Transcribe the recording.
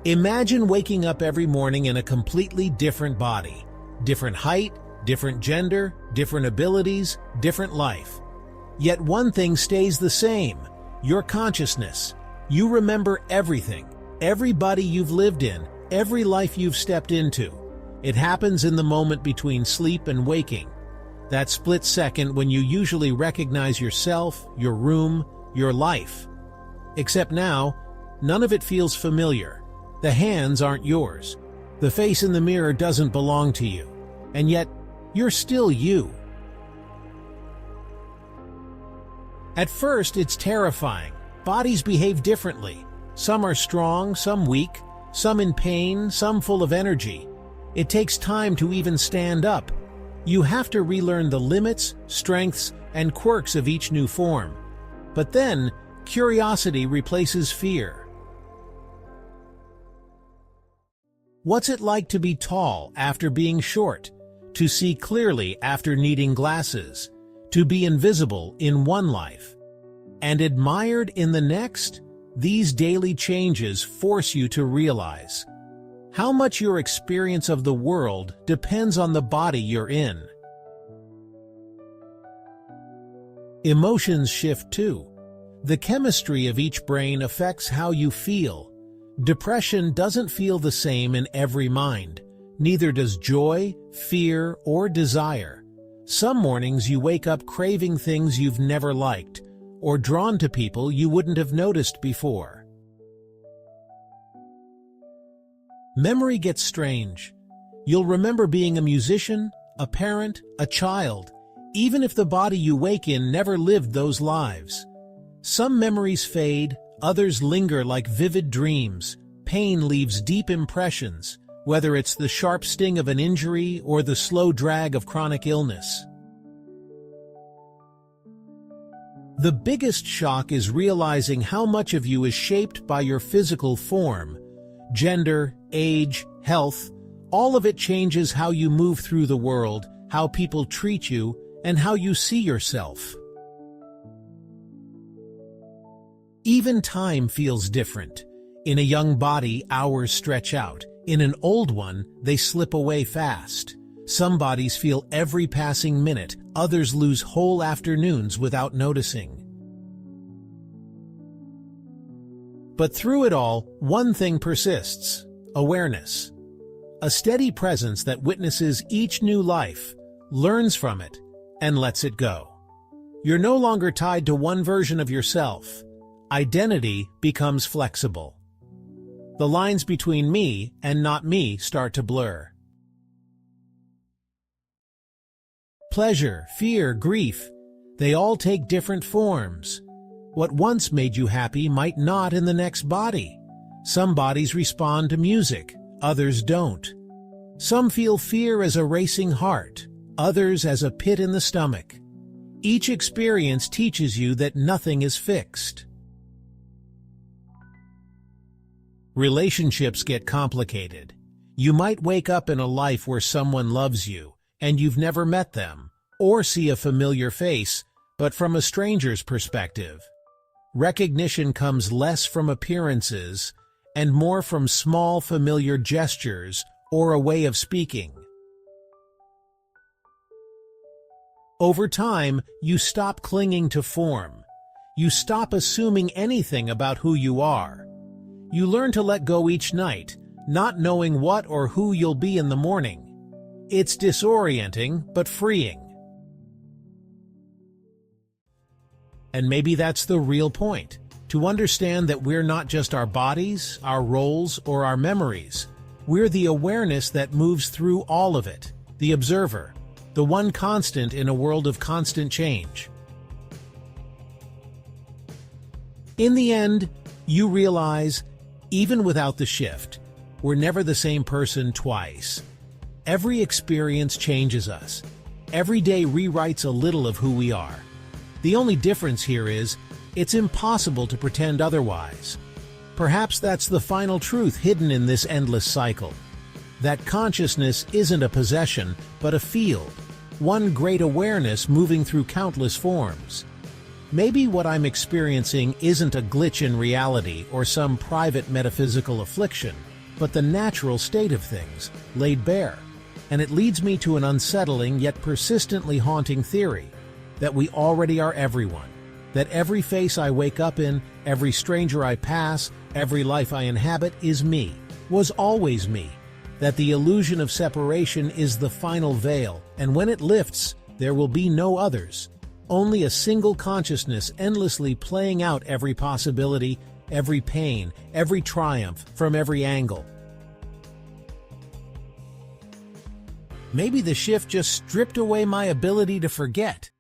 Imagine waking up every morning in a completely different body. Different height, different gender, different abilities, different life. Yet one thing stays the same: your consciousness. You remember everything, every body you've lived in, every life you've stepped into. It happens in the moment between sleep and waking. That split second when you usually recognize yourself, your room, your life. Except now, none of it feels familiar. The hands aren't yours. The face in the mirror doesn't belong to you. And yet, you're still you. At first, it's terrifying. Bodies behave differently. Some are strong, some weak, some in pain, some full of energy. It takes time to even stand up. You have to relearn the limits, strengths, and quirks of each new form. But then, curiosity replaces fear. What's it like to be tall after being short? To see clearly after needing glasses? To be invisible in one life and admired in the next? These daily changes force you to realize how much your experience of the world depends on the body you're in. Emotions shift too. The chemistry of each brain affects how you feel. Depression doesn't feel the same in every mind. Neither does joy, fear, or desire. Some mornings you wake up craving things you've never liked, or drawn to people you wouldn't have noticed before. Memory gets strange. You'll remember being a musician, a parent, a child, even if the body you wake in never lived those lives. Some memories fade, others linger like vivid dreams. Pain leaves deep impressions, whether it's the sharp sting of an injury or the slow drag of chronic illness. The biggest shock is realizing how much of you is shaped by your physical form. Gender, age, health, all of it changes how you move through the world, how people treat you, and how you see yourself. Even time feels different. In a young body, hours stretch out. In an old one, they slip away fast. Some bodies feel every passing minute, others lose whole afternoons without noticing. But through it all, one thing persists: awareness. A steady presence that witnesses each new life, learns from it, and lets it go. You're no longer tied to one version of yourself. Identity becomes flexible. The lines between me and not me start to blur. Pleasure, fear, grief, they all take different forms. What once made you happy might not in the next body. Some bodies respond to music, others don't. Some feel fear as a racing heart, others as a pit in the stomach. Each experience teaches you that nothing is fixed. Relationships get complicated. You might wake up in a life where someone loves you, and you've never met them, or see a familiar face, but from a stranger's perspective. Recognition comes less from appearances and more from small familiar gestures or a way of speaking. Over time, you stop clinging to form. You stop assuming anything about who you are. You learn to let go each night, not knowing what or who you'll be in the morning. It's disorienting, but freeing. And maybe that's the real point, to understand that we're not just our bodies, our roles, or our memories. We're the awareness that moves through all of it, the observer, the one constant in a world of constant change. In the end, you realize, even without the shift, we're never the same person twice. Every experience changes us. Every day rewrites a little of who we are. The only difference here is, it's impossible to pretend otherwise. Perhaps that's the final truth hidden in this endless cycle. That consciousness isn't a possession, but a field. One great awareness moving through countless forms. Maybe what I'm experiencing isn't a glitch in reality or some private metaphysical affliction. but the natural state of things, laid bare. And it leads me to an unsettling yet persistently haunting theory, that we already are everyone. That every face I wake up in, every stranger I pass, every life I inhabit is me, was always me. That the illusion of separation is the final veil, and when it lifts, there will be no others. Only a single consciousness endlessly playing out every possibility, every pain, every triumph, from every angle. Maybe the shift just stripped away my ability to forget.